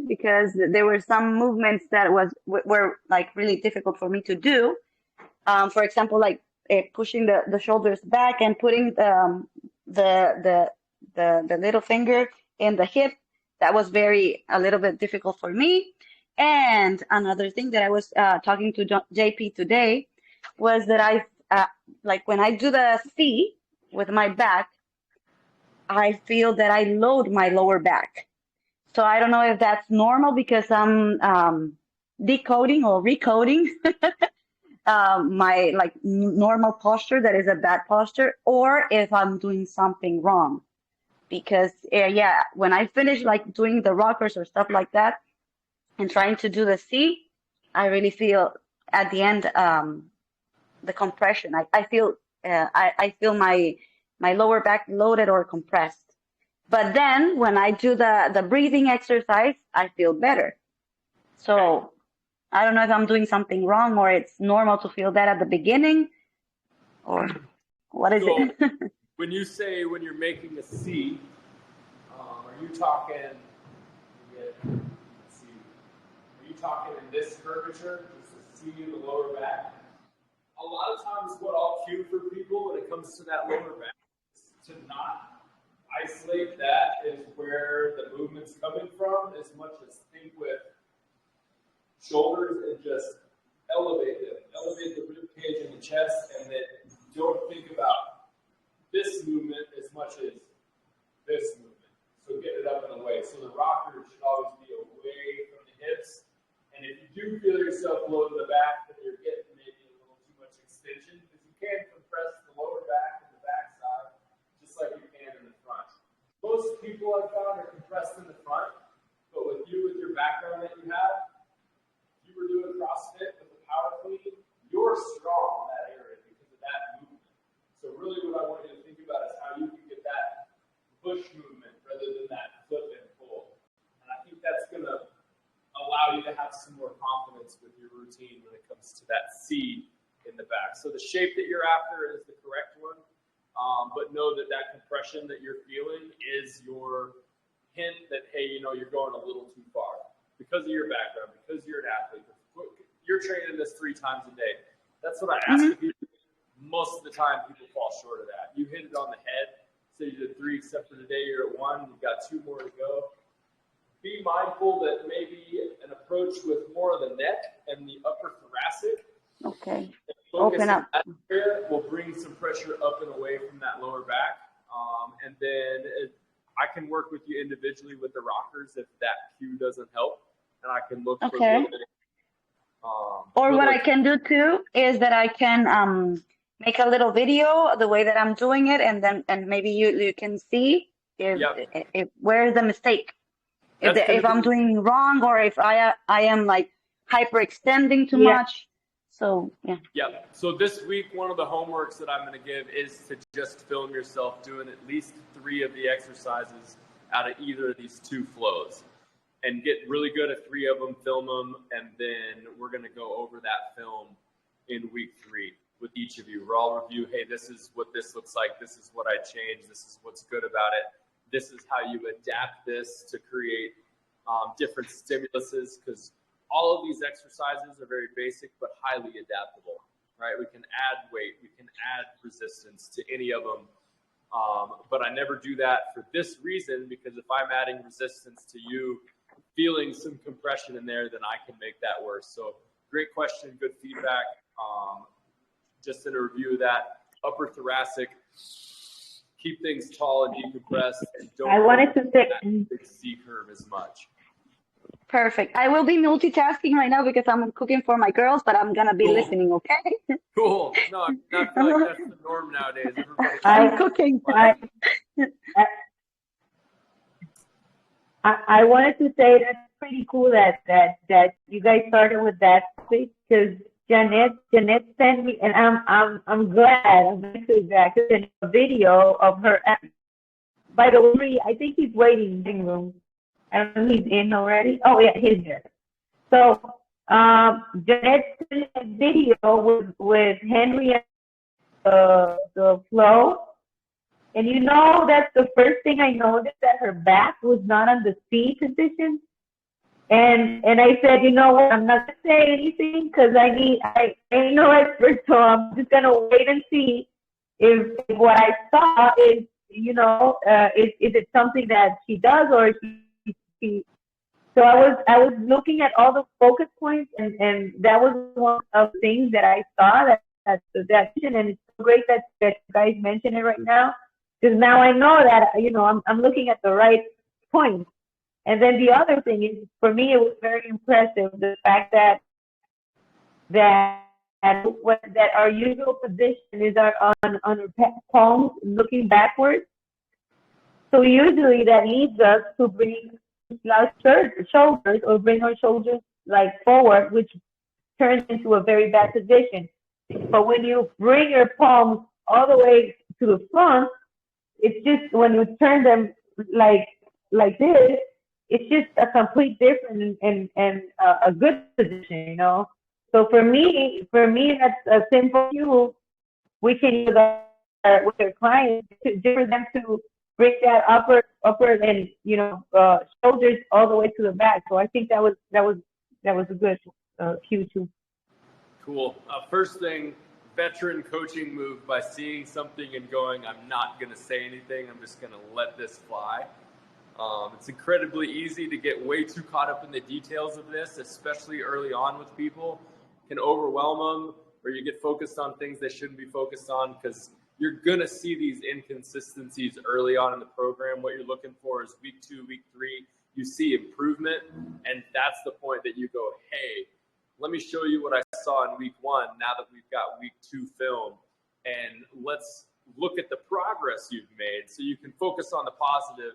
challenging because there were some movements that were like really difficult for me to do. For example, like pushing the shoulders back and putting the, the the little finger in the hip. That was a little bit difficult for me. And another thing that I was talking to JP today was that like when I do the C with my back, I feel that I load my lower back. So I don't know if that's normal because I'm decoding or recoding my like normal posture that is a bad posture, or if I'm doing something wrong. Because yeah, when I finish like doing the rockers or stuff like that and trying to do the C, I really feel at the end the compression. I feel I feel my lower back loaded or compressed. But then when I do the breathing exercise, I feel better. So I don't know if I'm doing something wrong or it's normal to feel that at the beginning, or what is it? When you say when you're making a C, are you talking? Let's see. Are you talking in this curvature, just a C in the lower back? A lot of times, what I'll cue for people when it comes to that lower back is to not isolate that is where the movement's coming from, as much as think with shoulders and just elevate them. Elevate the rib cage and the chest, and then don't think about this movement as much as this movement. So get it up and away. So the rocker should always be away from the hips. And if you do feel yourself loading the back, then you're getting maybe a little too much extension, because you can compress the lower back and the back side just like you can in the front. Most people I've found are compressed in the front, but with you, with your background that you have, if you were doing CrossFit with the power clean, you're strong in that area because of that movement. So really what I want you to think about is how you can get that push movement rather than that flip and pull. And I think that's going to allow you to have some more confidence with your routine when it comes to that C in the back. So the shape that you're after is the correct one, but know that that compression that you're feeling is your hint that, hey, you know, you're going a little too far because of your background, because you're an athlete. You're training this 3 times a day. That's what I ask of you. Most of the time, people fall short of that. You hit it on the head. So you did 3, except for today you're at 1. You've got 2 more to go. Be mindful that maybe an approach with more of the neck and the upper thoracic. Okay. Open up. Area will bring some pressure up and away from that lower back. And then I can work with you individually with the rockers if that cue doesn't help. And I can look for a little bit. Or what I can do too is that I can make a little video the way that I'm doing it, and maybe you can see if where is the mistake, if I'm doing wrong, or if I am like hyperextending too much. So yeah. So this week, one of the homeworks that I'm going to give is to just film yourself doing at least 3 of the exercises out of either of these 2 flows, and get really good at 3 of them, film them, and then we're going to go over that film in week 3 with each of you. We'll all review, hey, this is what this looks like. This is what I changed. This is what's good about it. This is how you adapt this to create different stimuluses, because all of these exercises are very basic but highly adaptable, right? We can add weight. We can add resistance to any of them. But I never do that for this reason, because if I'm adding resistance to you feeling some compression in there, then I can make that worse. So great question, good feedback. Just in a review of that, upper thoracic, keep things tall and decompressed, and don't that big C curve as much. Perfect. I will be multitasking right now because I'm cooking for my girls, but I'm gonna be listening. Okay. Cool. No, I feel like that's the norm nowadays. I'm cooking. I wanted to say that's pretty cool that you guys started with that, because Jeanette sent me, and I'm glad I'm actually back to a video of her. By the way, I think he's waiting in the living room. I don't know if he's in already. Oh yeah, he's there. So Jeanette sent a video with Henry the flow. And you know, that's the first thing I noticed, that her back was not on the C position. And I said, you know what, I'm not gonna say anything because I ain't no expert, so I'm just gonna wait and see if what I saw is, is it something that she does, or she so I was looking at all the focus points, and that was one of the things that I saw that and it's so great that you guys mention it right now, because now I know that I'm looking at the right points. And then the other thing is, for me, it was very impressive the fact that that our usual position is on our palms looking backwards. So usually that leads us to bring our shoulders, or bring our shoulders like forward, which turns into a very bad position. But when you bring your palms all the way to the front, it's just, when you turn them like this, it's just a complete different and a good position. So for me, that's a simple cue we can use with our clients for them to bring that upper and shoulders all the way to the back. So I think that was a good cue too. Cool. First thing, veteran coaching move by seeing something and going, I'm not going to say anything. I'm just going to let this fly. It's incredibly easy to get way too caught up in the details of this, especially early on with people. It can overwhelm them, or you get focused on things they shouldn't be focused on, because you're going to see these inconsistencies early on in the program. What you're looking for is week 2, week 3, you see improvement, and that's the point that you go, hey, let me show you what I saw in week 1 now that we've got week 2 film, and let's look at the progress you've made so you can focus on the positive,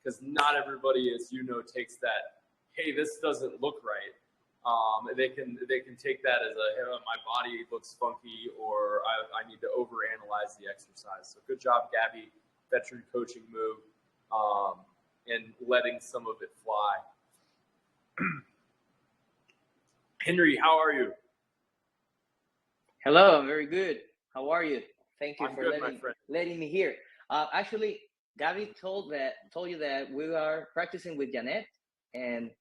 because not everybody, as you know, takes that, hey, this doesn't look right. They can take that as a, hey, my body looks funky, or I need to overanalyze the exercise. So good job, Gabby, veteran coaching move, and letting some of it fly. Henry, how are you? Hello, I'm very good. How are you? Thank you I'm for good, letting me hear. Actually, Gabby told you that we are practicing with Janet, and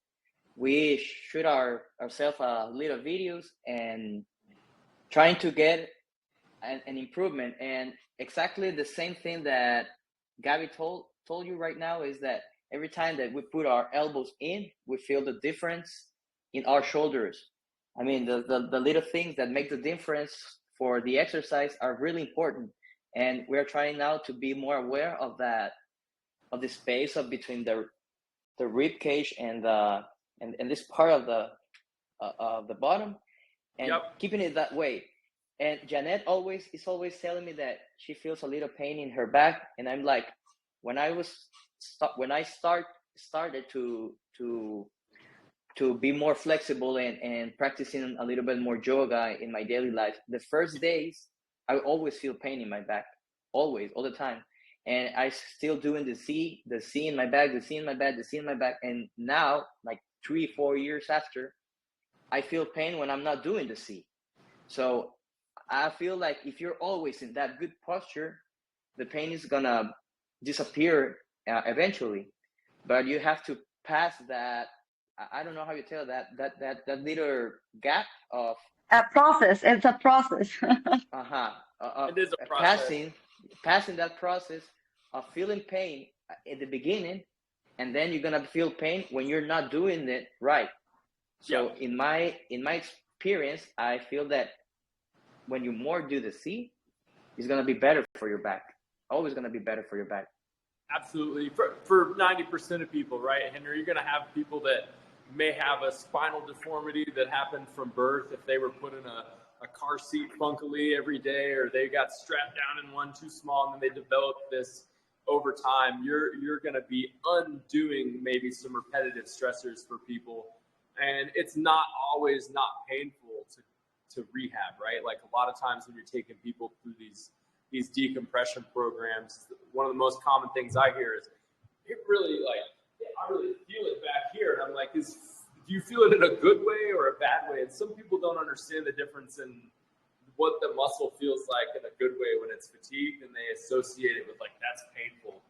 we shoot ourselves little videos and trying to get an improvement. And exactly the same thing that Gabby told you right now is that every time that we put our elbows in, we feel the difference in our shoulders. I mean, the little things that make the difference for the exercise are really important. And we're trying now to be more aware of that, of the space between the rib cage and this part of the bottom, and keeping it that way. And Janet is always telling me that she feels a little pain in her back, and I'm like, when I started to be more flexible and practicing a little bit more yoga in my daily life, the first days I always feel pain in my back, always, all the time. And I still doing the C in my back, the C in my back, the C in my back. And now, like 3-4 years after, I feel pain when I'm not doing the C. So I feel like if you're always in that good posture, the pain is gonna disappear eventually. But you have to pass that. I don't know how you tell that little gap of a process. It's a process. It is a process. Passing that process of feeling pain at the beginning, and then you're gonna feel pain when you're not doing it right. So in my experience, I feel that when you more do the C, it's gonna be better for your back. Always gonna be better for your back. Absolutely. For 90% of people, right, Henry, you're gonna have people that may have a spinal deformity that happened from birth, if they were put in a car seat funkily every day, or they got strapped down in one too small, and then they developed this over time. You're going to be undoing maybe some repetitive stressors for people, and it's not always not painful to rehab, right? Like a lot of times when you're taking people through these decompression programs, one of the most common things I hear is, it really, like, I really feel it back here. And I'm like, do you feel it in a good way or a bad way? And some people don't understand the difference in what the muscle feels like in a good way when it's fatigued, and they associate it with, like, that's painful.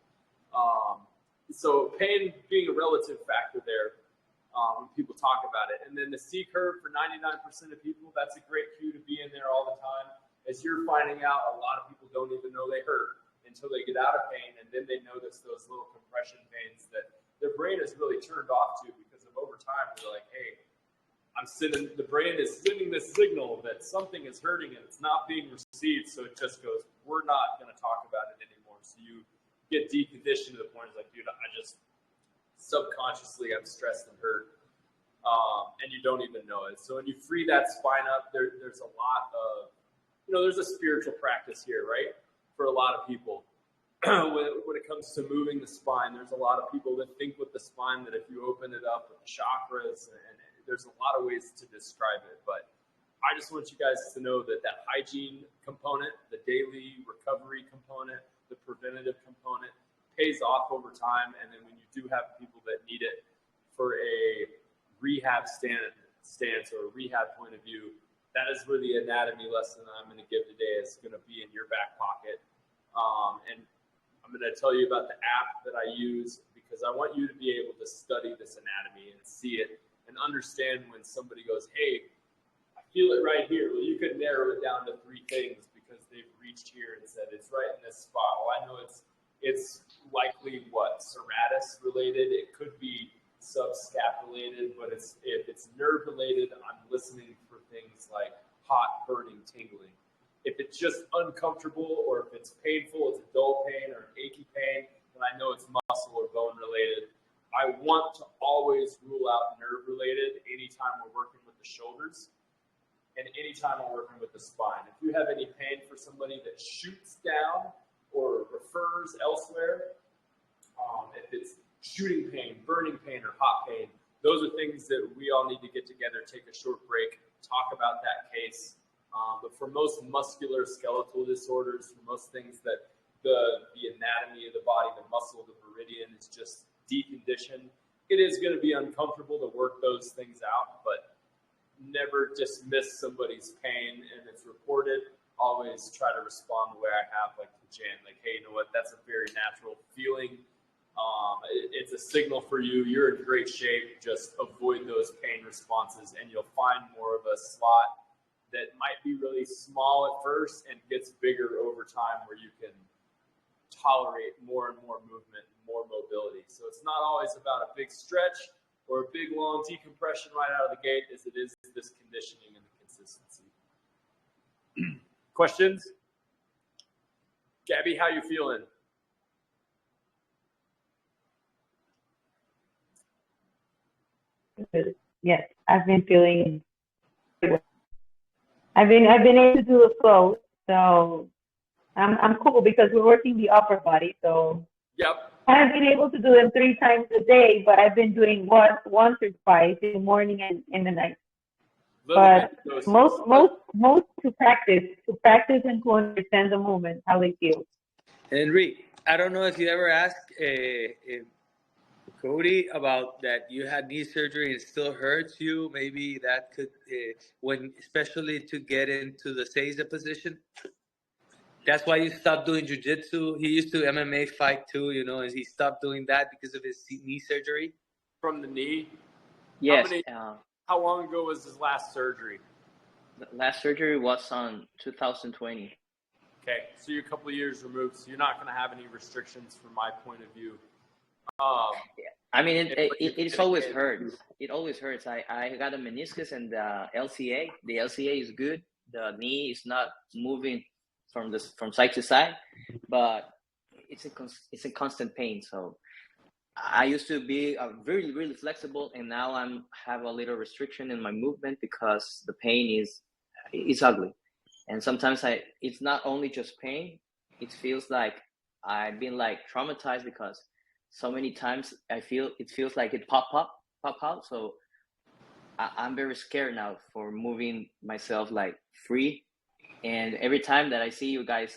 So pain being a relative factor there. When people talk about it. And then the C curve for 99% of people, that's a great cue to be in there all the time. As you're finding out, a lot of people don't even know they hurt until they get out of pain, and then they notice those little compression pains that their brain is really turned off to, because of over time they're like, hey, the brain is sending this signal that something is hurting and it's not being received, so it just goes, we're not going to talk about it anymore. So you get deconditioned to the point it's like, dude, I just subconsciously I'm stressed and hurt, and you don't even know it. So when you free that spine up, there's a lot of, there's a spiritual practice here, right? For a lot of people, when it comes to moving the spine, there's a lot of people that think with the spine that if you open it up with the chakras, and there's a lot of ways to describe it, but I just want you guys to know that hygiene component, the daily recovery component, the preventative component pays off over time. And then when you do have people that need it for a rehab stance or a rehab point of view, that is where the anatomy lesson that I'm going to give today is going to be in your back pocket. And I'm going to tell you about the app that I use, because I want you to be able to study this anatomy and see it and understand when somebody goes, hey, I feel it right here. Well, you could narrow it down to 3 things because they've reached here and said it's right in this spot. Well, I know it's likely serratus related. It could be subscapulated, but if it's nerve related, I'm listening for things like hot, burning, tingling. If it's just uncomfortable, or if it's painful, it's a dull pain or an achy pain, then I know it's muscle or bone related. I want to always rule out nerve related anytime we're working with the shoulders and anytime we're working with the spine. If you have any pain for somebody that shoots down or refers elsewhere, if it's shooting pain, burning pain, or hot pain, those are things that we all need to get together, take a short break, talk about that case. But for most muscular skeletal disorders, for most things that the anatomy of the body, the muscle, the meridian is just deconditioned, it is going to be uncomfortable to work those things out, but never dismiss somebody's pain and it's reported. Always try to respond the way I have, like to Jan, like, hey, you know what, that's a very natural feeling. It's a signal for you. You're in great shape. Just avoid those pain responses, and you'll find more of a slot that might be really small at first and gets bigger over time, where you can tolerate more and more movement, more mobility. So it's not always about a big stretch or a big long decompression right out of the gate, as it is this conditioning and the consistency. Questions? Gabby, how you feeling? Yes, I've been feeling. I've been able to do a flow, so I'm cool because we're working the upper body. So Yep. I haven't been able to do them 3 times a day, but I've been doing once or twice in the morning and in the night. But most to practice and to understand the movement, how they feel. Henry, I don't know if you ever asked Cody about that you had knee surgery and it still hurts you. Maybe that could, especially to get into the Seiza position. That's why you stopped doing jiu-jitsu. He used to MMA fight too, and he stopped doing that because of his knee surgery. From the knee? Yes. How long ago was his last surgery? The last surgery was on 2020. Okay, so you're a couple of years removed, so you're not going to have any restrictions from my point of view. I mean, it always hurts. It always hurts. I got a meniscus and the LCA. The LCA is good. The knee is not moving from side to side, but it's a constant pain. So I used to be really, really flexible, and now have a little restriction in my movement because the pain is ugly. And sometimes it's not only just pain. It feels like I've been traumatized because so many times it feels like it pop out. So I'm very scared now for moving myself free. And every time that I see you guys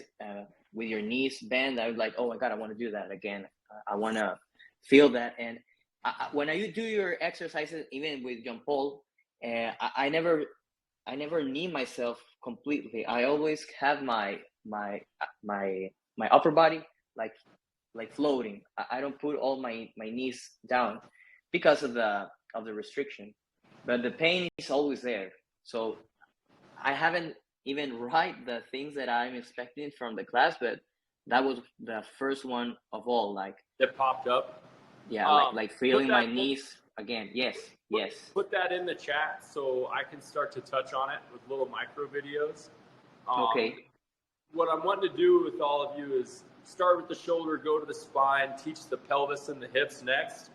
with your knees bent, I'm like, oh my God, I want to do that again. I want to feel that. And when you do your exercises, even with John Paul, I never knee myself completely. I always have my upper body like floating. I don't put all my knees down because of the of the restriction, but the pain is always there. So I haven't even write the things that I'm expecting from the class, but that was the first one of all. Like That popped up. yeah, like feeling my knees again. Yes, yes. Put that in the chat so I can start to touch on it with little micro videos. Okay. What I'm wanting to do with all of you is start with the shoulder, go to the spine, teach the pelvis and the hips next,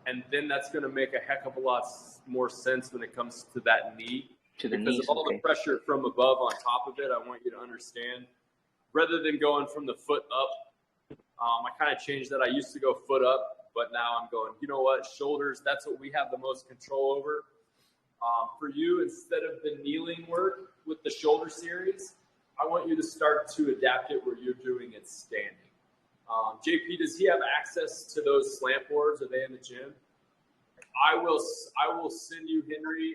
and then that's going to make a heck of a lot more sense when it comes to that knee. To the because knees, of all the pressure from above on top of it, I want you to understand, rather than going from the foot up, I kind of changed that. I used to go foot up, but now I'm going, you know what, shoulders, that's what we have the most control over. For you, instead of the kneeling work with the shoulder series, I want you to start to adapt it where you're doing it standing. JP, does he have access to those slant boards? Are they in the gym? I will send you, Henry,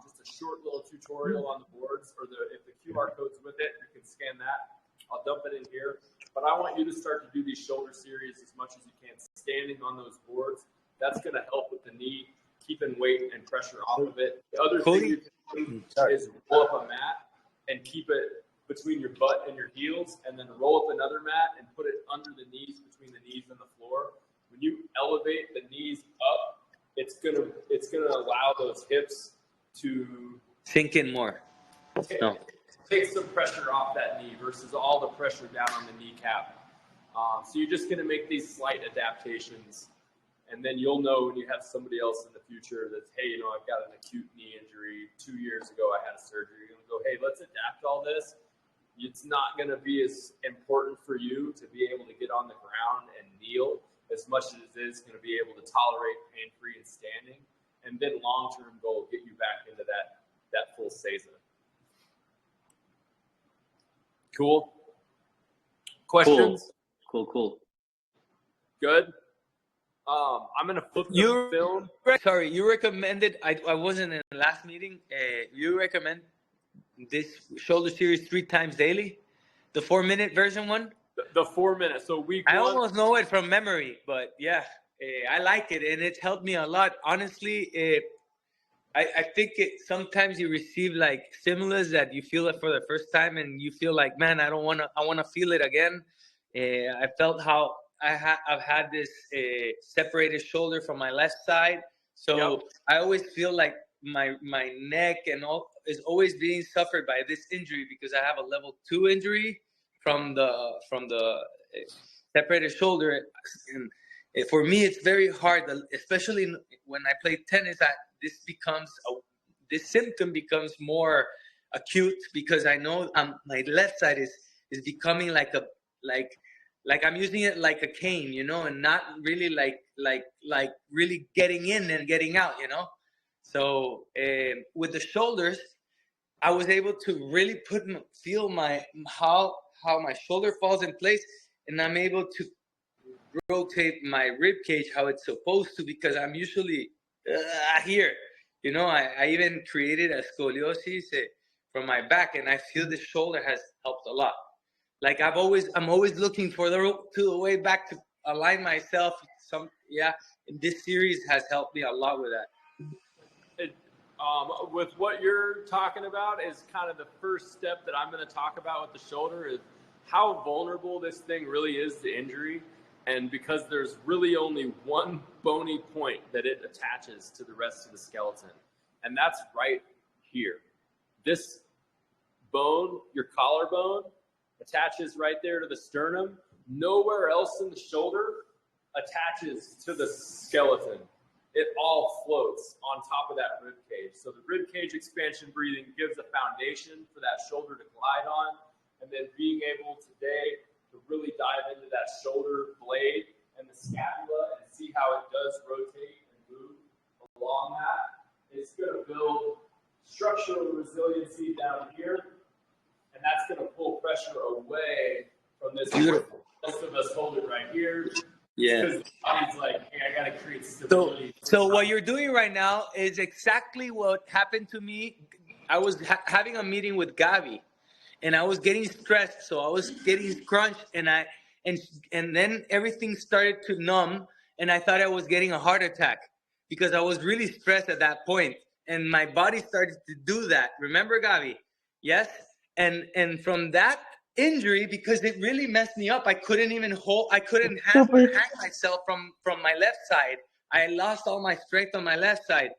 just a short little tutorial on the boards, or if the QR code's with it, you can scan that. I'll dump it in here. But I want you to start to do these shoulder series as much as you can, standing on those boards. That's going to help with the knee, keeping weight and pressure off of it. The other thing you can do is roll up a mat and keep it between your butt and your heels, and then roll up another mat and put it under the knees, between the knees and the floor. When you elevate the knees up, it's gonna allow those hips to sink in more. Take some pressure off that knee versus all the pressure down on the kneecap. So you're just gonna make these slight adaptations, and then you'll know when you have somebody else in the future that's, hey, you know, I've got an acute knee injury. 2 years ago, I had a surgery. You're gonna go, hey, let's adapt all this. It's not going to be as important for you to be able to get on the ground and kneel as much as it is going to be able to tolerate pain-free and standing. And then long-term goal, get you back into that full seiza. Cool? Questions? Cool. Good? I'm going to flip the film. Sorry, you recommended, I wasn't in the last meeting, you recommend this shoulder series 3 times daily, the 4-minute version one. The 4 minutes. So I almost know it from memory, but yeah, I like it and it's helped me a lot. Honestly, I think sometimes you receive like stimulus that you feel it for the first time and you feel like, man, I want to feel it again. I felt how I've had this separated shoulder from my left side, so I always feel like my neck and all is always being suffered by this injury because I have a level 2 injury from the separated shoulder. And for me, it's very hard, especially when I play tennis. This symptom becomes more acute because I know my left side is becoming like I'm using it like a cane, you know, and not really like really getting in and getting out, you know. So with the shoulders, I was able to really feel how my shoulder falls in place, and I'm able to rotate my rib cage how it's supposed to, because I'm usually here, you know. I even created a scoliosis from my back, and I feel this shoulder has helped a lot. Like I'm always looking for the way back to align myself. And this series has helped me a lot with that. With what you're talking about is kind of the first step that I'm going to talk about with the shoulder is how vulnerable this thing really is to injury. And because there's really only one bony point that it attaches to the rest of the skeleton, and that's right here. This bone, your collarbone, attaches right there to the sternum. Nowhere else in the shoulder attaches to the skeleton. It all floats on top of that rib cage. So the rib cage expansion breathing gives a foundation for that shoulder to glide on. And then being able today to really dive into that shoulder blade and the scapula and see how it does rotate and move along that, it's going to build structural resiliency down here. And that's going to pull pressure away from this. Beautiful. Most of us hold it right here. Yeah. Because the body's like, hey, I got to create stability. So what you're doing right now is exactly what happened to me. I was having a meeting with Gavi, and I was getting stressed, so I was getting crunched, and then everything started to numb, and I thought I was getting a heart attack. because I was really stressed at that point, and my body started to do that. Remember, Gabi? Yes. And from that injury, because it really messed me up, I couldn't even hang myself from my left side. I lost all my strength on my left side.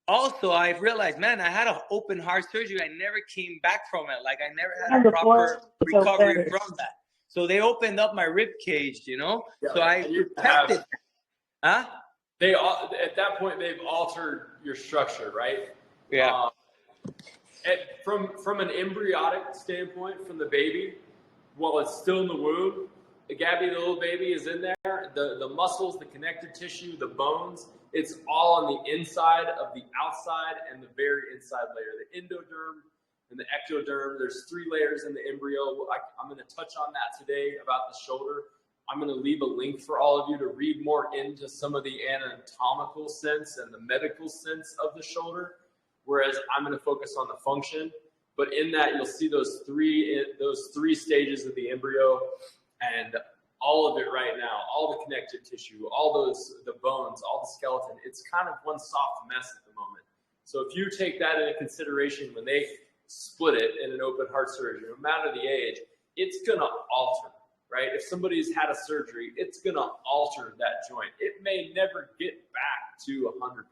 Also, I realized, man, I had an open heart surgery. I never came back from it. Like, I never had a proper recovery from that. So they opened up my rib cage, you know. Yeah, so I protected. Huh? At that point they've altered your structure, right? Yeah. From an embryonic standpoint, from the baby, while it's still in the womb, Gabi, the little baby, is in there. The muscles, the connective tissue, the bones, it's all on the inside of the outside and the very inside layer. The endoderm and the ectoderm. There's 3 layers in the embryo. I'm going to touch on that today about the shoulder. I'm going to leave a link for all of you to read more into some of the anatomical sense and the medical sense of the shoulder, whereas I'm going to focus on the function. But in that, you'll see those three stages of the embryo, and all of it right now, all the connective tissue, the bones, all the skeleton. It's kind of one soft mess at the moment. So if you take that into consideration when they split it in an open heart surgery, no matter the age, it's going to alter, right? If somebody's had a surgery, it's going to alter that joint. It may never get back to 100%.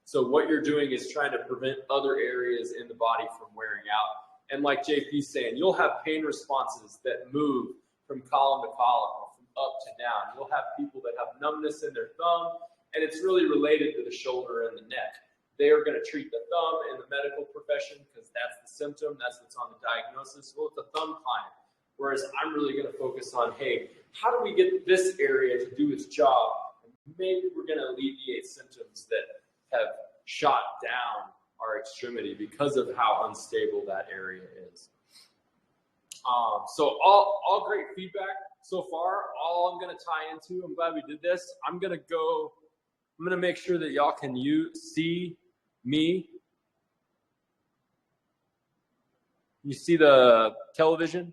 So what you're doing is trying to prevent other areas in the body from wearing out. And like JP's saying, you'll have pain responses that move from column to column or from up to down. You'll have people that have numbness in their thumb, and it's really related to the shoulder and the neck. They are going to treat the thumb in the medical profession because that's the symptom, that's what's on the diagnosis. Well, it's a thumb client. Whereas I'm really going to focus on, hey, how do we get this area to do its job? And maybe we're going to alleviate symptoms that have shot down our extremity because of how unstable that area is. So all great feedback so far. All I'm going to tie into, I'm glad we did this. I'm going to make sure that y'all can see me. You see the television?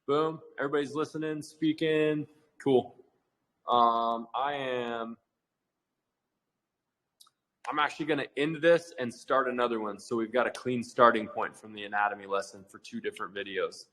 Boom. Everybody's listening, speaking. Cool. I'm actually going to end this and start another one. So we've got a clean starting point from the anatomy lesson for 2 different videos.